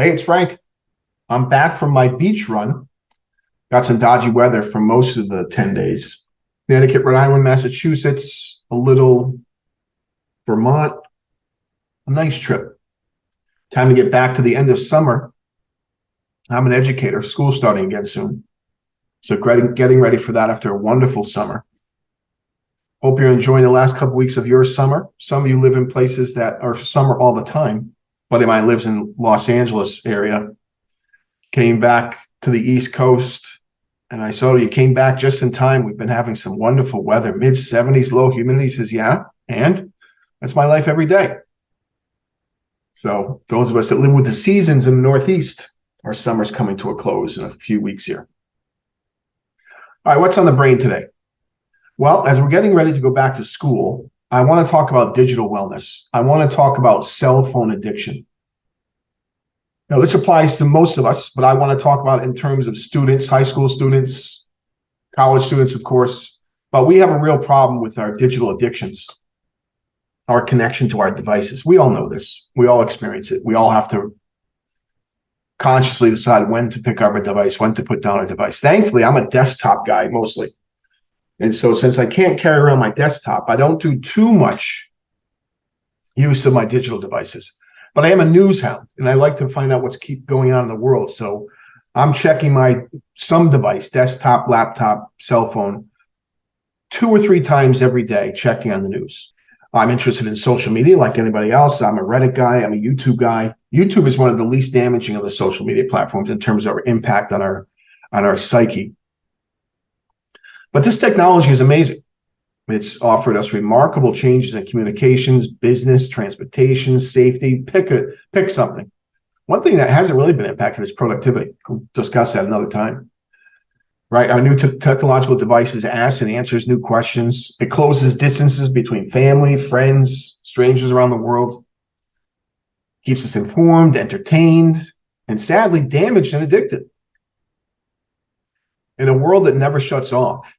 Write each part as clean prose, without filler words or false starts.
Hey, it's Frank. I'm back from my beach run. Got some dodgy weather for most of the 10 days. Connecticut, Rhode Island, Massachusetts, a little Vermont. A nice trip. Time to get back to the end of summer. I'm an educator. School's starting again soon. So getting ready for that after a wonderful summer. Hope you're enjoying the last couple weeks of your summer. Some of you live in places that are summer all the time. Buddy of mine lives in Los Angeles area. Came back to the East Coast, and I saw you came back just in time. We've been having some wonderful weather, mid 70s, low humidity. He says, yeah, and that's my life every day. So those of us that live with the seasons in the Northeast, our summer's coming to a close in a few weeks here. All right, what's on the brain today? Well, as we're getting ready to go back to school, I want to talk about digital wellness. I want to talk about cell phone addiction. Now, this applies to most of us, but I want to talk about it in terms of students, high school students, college students, of course. But we have a real problem with our digital addictions, our connection to our devices. We all know this. We all experience it. We all have to consciously decide when to pick up a device, when to put down a device. Thankfully, I'm a desktop guy mostly. And so since I can't carry around my desktop, I don't do too much use of my digital devices. But I am a news hound, and I like to find out what's keep going on in the world. So I'm checking some device, desktop, laptop, cell phone, 2 or 3 times every day, checking on the news. I'm interested in social media like anybody else. I'm a Reddit guy. I'm a YouTube guy. YouTube is one of the least damaging of the social media platforms in terms of our impact on our psyche. But this technology is amazing. It's offered us remarkable changes in communications, business, transportation, safety. Pick something. One thing that hasn't really been impacted is productivity. We'll discuss that another time. Right? Our new technological devices asks and answers new questions. It closes distances between family, friends, strangers around the world. Keeps us informed, entertained, and sadly damaged and addicted. In a world that never shuts off,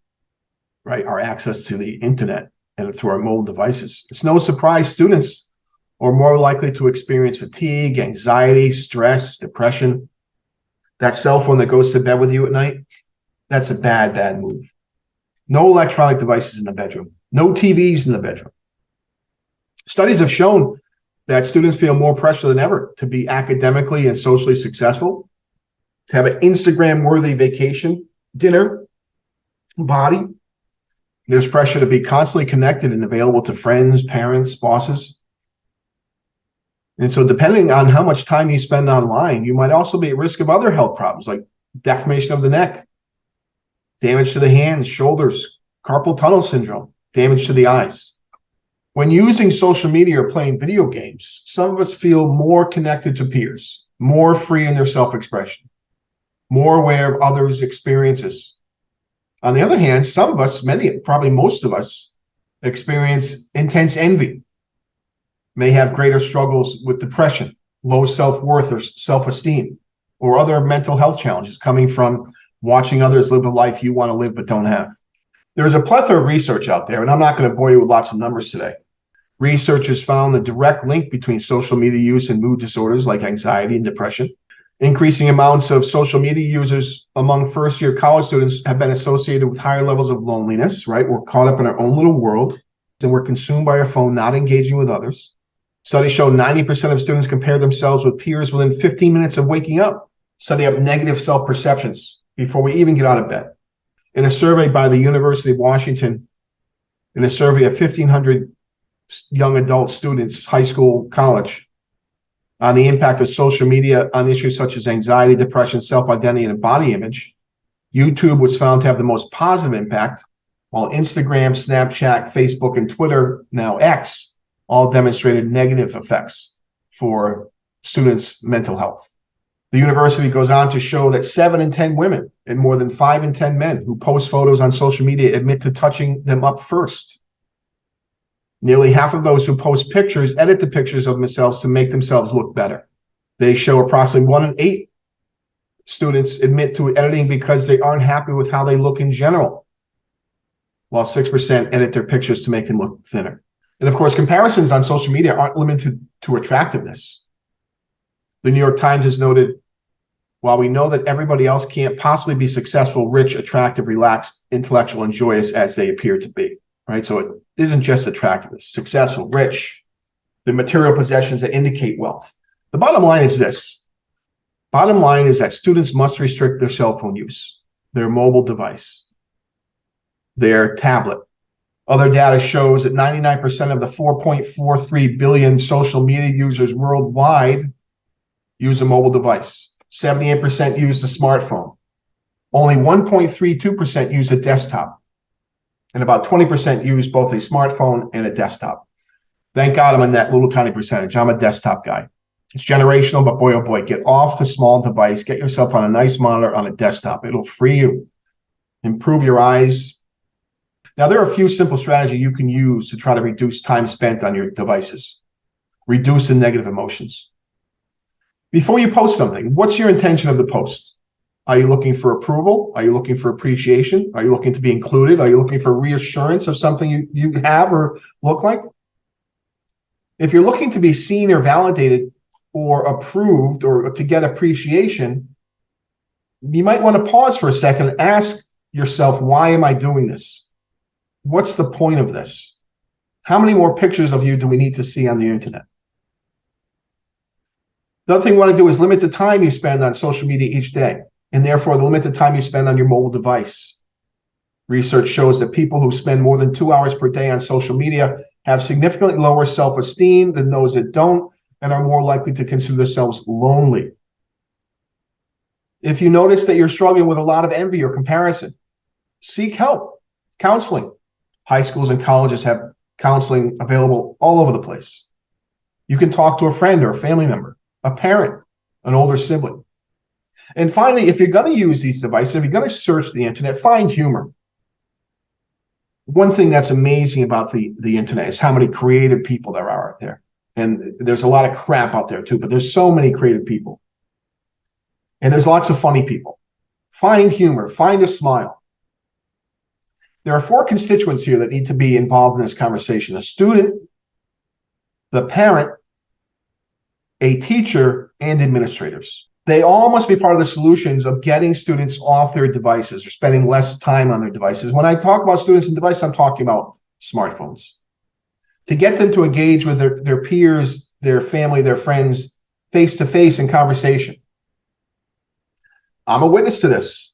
right, our access to the internet and through our mobile devices, it's no surprise students are more likely to experience fatigue, anxiety, stress, depression. That cell phone that goes to bed with you at night, that's a bad, bad move. No electronic devices in the bedroom. No TVs in the bedroom. Studies have shown that students feel more pressure than ever to be academically and socially successful, to have an Instagram-worthy vacation, dinner, body. There's pressure to be constantly connected and available to friends, parents, bosses. And so depending on how much time you spend online, you might also be at risk of other health problems like deformation of the neck, damage to the hands, shoulders, carpal tunnel syndrome, damage to the eyes. When using social media or playing video games, some of us feel more connected to peers, more free in their self-expression, more aware of others' experiences. On the other hand, some of us, probably most of us, experience intense envy, may have greater struggles with depression, low self-worth or self-esteem, or other mental health challenges coming from watching others live a life you want to live but don't have. There's a plethora of research out there, and I'm not going to bore you with lots of numbers today. Researchers found the direct link between social media use and mood disorders like anxiety and depression. Increasing amounts of social media users among first-year college students have been associated with higher levels of loneliness, right? We're caught up in our own little world, and we're consumed by our phone, not engaging with others. Studies show 90% of students compare themselves with peers within 15 minutes of waking up. Study up negative self-perceptions before we even get out of bed. In a survey by the University of Washington, in a survey of 1,500 young adult students, high school, college, on the impact of social media on issues such as anxiety, depression, self-identity, and body image, YouTube was found to have the most positive impact, while Instagram, Snapchat, Facebook, and Twitter, now X, all demonstrated negative effects for students' mental health. The university goes on to show that 7 in 10 women and more than 5 in 10 men who post photos on social media admit to touching them up first. Nearly half of those who post pictures edit the pictures of themselves to make themselves look better. They show approximately 1 in 8 students admit to editing because they aren't happy with how they look in general, while 6% edit their pictures to make them look thinner. And of course, comparisons on social media aren't limited to attractiveness. The New York Times has noted, while we know that everybody else can't possibly be successful, rich, attractive, relaxed, intellectual, and joyous as they appear to be, right? So it isn't just attractiveness, successful, rich, the material possessions that indicate wealth. The bottom line is this. Bottom line is that students must restrict their cell phone use, their mobile device, their tablet. Other data shows that 99% of the 4.43 billion social media users worldwide use a mobile device. 78% use a smartphone. Only 1.32% use a desktop. And about 20% use both a smartphone and a desktop. Thank God I'm in that little tiny percentage. I'm a desktop guy. It's generational, but boy, oh boy, get off the small device. Get yourself on a nice monitor on a desktop. It'll free you, improve your eyes. Now, there are a few simple strategies you can use to try to reduce time spent on your devices. Reduce the negative emotions. Before you post something, what's your intention of the post? Are you looking for approval? Are you looking for appreciation? Are you looking to be included? Are you looking for reassurance of something you have or look like? If you're looking to be seen or validated or approved or to get appreciation, you might want to pause for a second and ask yourself, why am I doing this? What's the point of this? How many more pictures of you do we need to see on the internet? The other thing you want to do is limit the time you spend on social media each day, and therefore limit the time you spend on your mobile device. Research shows that people who spend more than 2 hours per day on social media have significantly lower self-esteem than those that don't, and are more likely to consider themselves lonely. If you notice that you're struggling with a lot of envy or comparison, seek help, counseling. High schools and colleges have counseling available all over the place. You can talk to a friend or a family member, a parent, an older sibling. And finally, if you're going to use these devices, if you're going to search the internet, find humor. One thing that's amazing about the internet is how many creative people there are out there. And there's a lot of crap out there too, but there's so many creative people. And there's lots of funny people. Find humor, find a smile. There are 4 constituents here that need to be involved in this conversation: a student, the parent, a teacher, and administrators. They all must be part of the solutions of getting students off their devices or spending less time on their devices. When I talk about students and devices, I'm talking about smartphones. To get them to engage with their peers, their family, their friends, face-to-face in conversation. I'm a witness to this.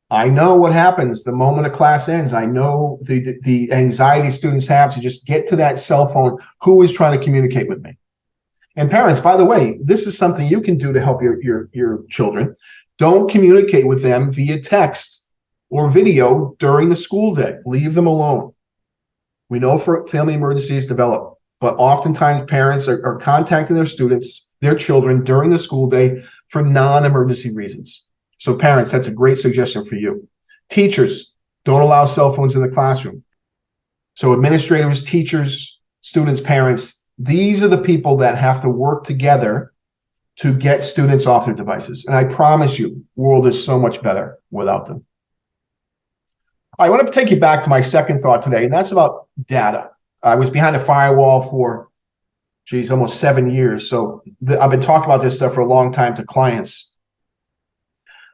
I know what happens the moment a class ends. I know the anxiety students have to just get to that cell phone. Who is trying to communicate with me? And parents, by the way, this is something you can do to help your children. Don't communicate with them via text or video during the school day. Leave them alone. We know for family emergencies develop, but oftentimes parents are contacting their students, their children during the school day for non-emergency reasons. So parents, that's a great suggestion for you. Teachers, don't allow cell phones in the classroom. So administrators, teachers, students, parents, these are the people that have to work together to get students off their devices. And I promise you, the world is so much better without them. I want to take you back to my second thought today, and that's about data. I was behind a firewall for, almost 7 years. So I've been talking about this stuff for a long time to clients.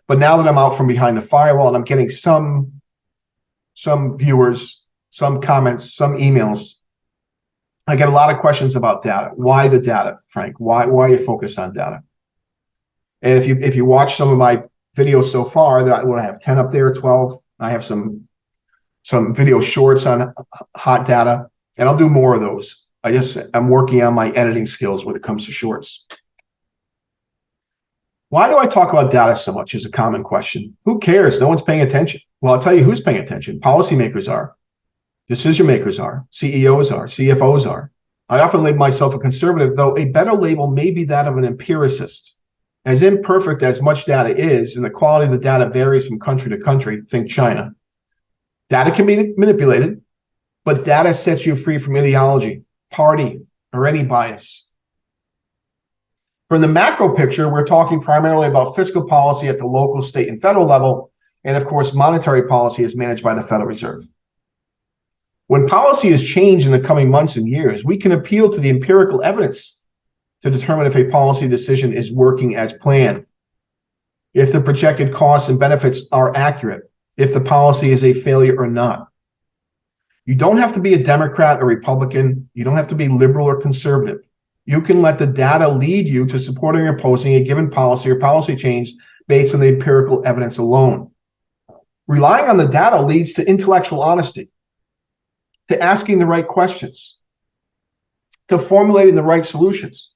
But now that I'm out from behind the firewall and I'm getting some viewers, some comments, some emails, I get a lot of questions about data. Why the data, Frank? Why are you focused on data? And if you watch some of my videos so far, that I have 10 up there, 12. I have some video shorts on hot data, and I'll do more of those. I'm working on my editing skills when it comes to shorts. Why do I talk about data so much is a common question. Who cares? No one's paying attention. Well, I'll tell you who's paying attention. Policymakers are. Decision makers are. CEOs are. CFOs are. I often label myself a conservative, though a better label may be that of an empiricist. As imperfect as much data is, and the quality of the data varies from country to country, think China. Data can be manipulated, but data sets you free from ideology, party, or any bias. From the macro picture, we're talking primarily about fiscal policy at the local, state, and federal level, and of course, monetary policy is managed by the Federal Reserve. When policy is changed in the coming months and years, we can appeal to the empirical evidence to determine if a policy decision is working as planned, if the projected costs and benefits are accurate, if the policy is a failure or not. You don't have to be a Democrat or Republican. You don't have to be liberal or conservative. You can let the data lead you to supporting or opposing a given policy or policy change based on the empirical evidence alone. Relying on the data leads to intellectual honesty, to asking the right questions, to formulating the right solutions.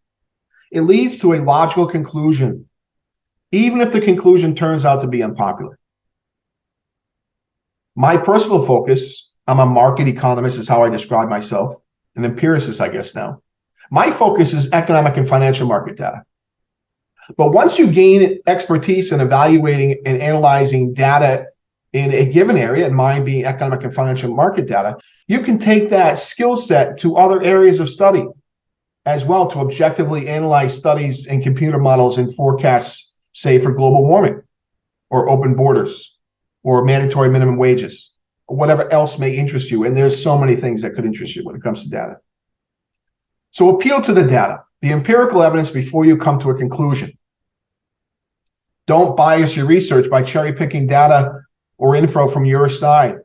It leads to a logical conclusion, even if the conclusion turns out to be unpopular. My personal focus, I'm a market economist, is how I describe myself, an empiricist, I guess now. My focus is economic and financial market data. But once you gain expertise in evaluating and analyzing data in a given area, and mine being economic and financial market data, you can take that skill set to other areas of study as well to objectively analyze studies and computer models and forecasts, say for global warming or open borders or mandatory minimum wages or whatever else may interest you. And there's so many things that could interest you when it comes to data. So appeal to the data, the empirical evidence before you come to a conclusion. Don't bias your research by cherry picking data or info from your side.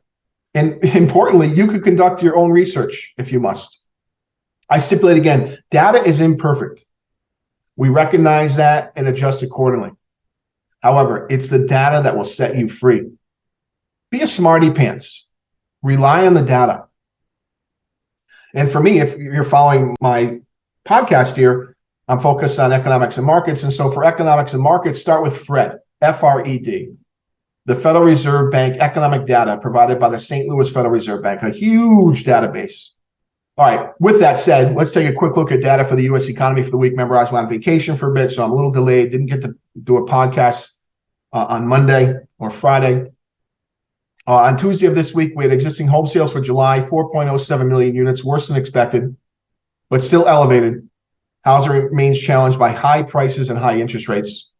And importantly, you could conduct your own research if you must. I stipulate again, data is imperfect. We recognize that and adjust accordingly. However, it's the data that will set you free. Be a smarty pants. Rely on the data. And for me, if you're following my podcast here, I'm focused on economics and markets. And so for economics and markets, start with FRED, F-R-E-D, the Federal Reserve Bank economic data provided by the St. Louis Federal Reserve Bank, a huge database. All right, with that said, let's take a quick look at data for the U.S. economy for the week. Remember, I was on vacation for a bit, so I'm a little delayed. Didn't get to do a podcast on Monday or Friday. On Tuesday of this week, we had existing home sales for July, 4.07 million units, worse than expected, but still elevated. Housing remains challenged by high prices and high interest rates.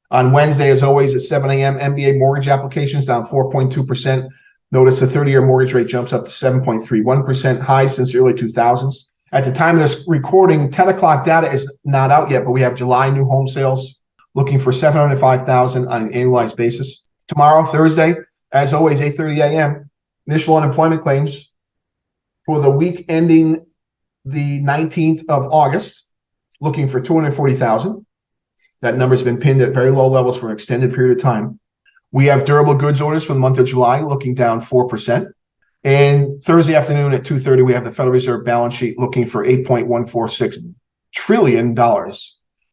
On Wednesday, as always, at 7 a.m., MBA mortgage applications down 4.2%. Notice the 30-year mortgage rate jumps up to 7.31%, high since the early 2000s. At the time of this recording, 10 o'clock data is not out yet, but we have July new home sales looking for 705,000 on an annualized basis. Tomorrow, Thursday, as always, 8:30 a.m., initial unemployment claims for the week ending the 19th of August, looking for 240,000. That number has been pinned at very low levels for an extended period of time. We have durable goods orders for the month of July, looking down 4%. And Thursday afternoon at 2:30, we have the Federal Reserve balance sheet looking for $8.146 trillion.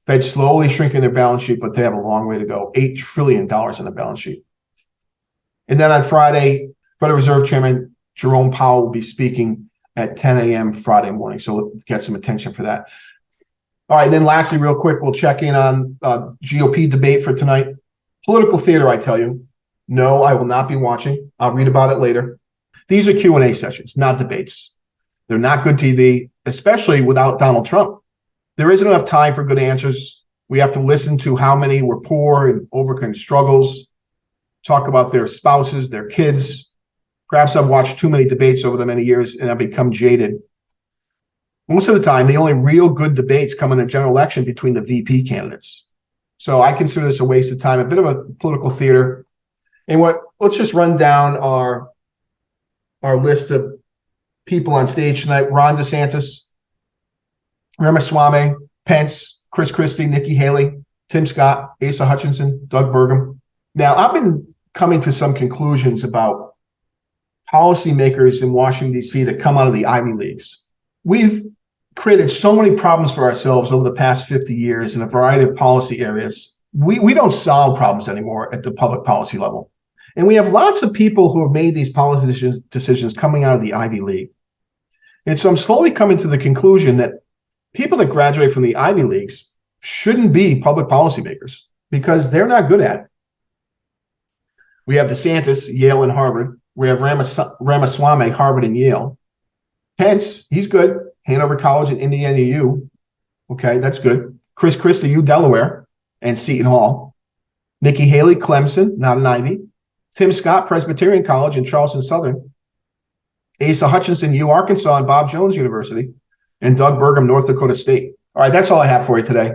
Fed slowly shrinking their balance sheet, but they have a long way to go. $8 trillion on the balance sheet. And then on Friday, Federal Reserve Chairman Jerome Powell will be speaking at 10 a.m. Friday morning. So get some attention for that. All right, then lastly, real quick, we'll check in on GOP debate for tonight. Political theater, I tell you. No, I will not be watching. I'll read about it later. These are Q&A sessions, not debates. They're not good TV, especially without Donald Trump. There isn't enough time for good answers. We have to listen to how many were poor and overcome struggles, talk about their spouses, their kids. Perhaps I've watched too many debates over the many years and I've become jaded. Most of the time, the only real good debates come in the general election between the VP candidates. So I consider this a waste of time, a bit of a political theater. And let's just run down our list of people on stage tonight. Ron DeSantis, Ramaswamy, Pence, Chris Christie, Nikki Haley, Tim Scott, Asa Hutchinson, Doug Burgum. Now, I've been coming to some conclusions about policymakers in Washington, D.C. that come out of the Ivy Leagues. We've created so many problems for ourselves over the past 50 years in a variety of policy areas. We don't solve problems anymore at the public policy level. And we have lots of people who have made these policy decisions coming out of the Ivy League. And so I'm slowly coming to the conclusion that people that graduate from the Ivy Leagues shouldn't be public policymakers because they're not good at it. We have DeSantis, Yale and Harvard. We have Ramaswamy, Harvard and Yale. Pence, he's good. Hanover College and Indiana U. Okay, that's good. Chris Christie, U Delaware and Seton Hall. Nikki Haley, Clemson, not an Ivy. Tim Scott, Presbyterian College and Charleston Southern. Asa Hutchinson, U Arkansas and Bob Jones University. And Doug Burgum, North Dakota State. All right, that's all I have for you today.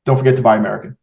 Don't forget to buy American.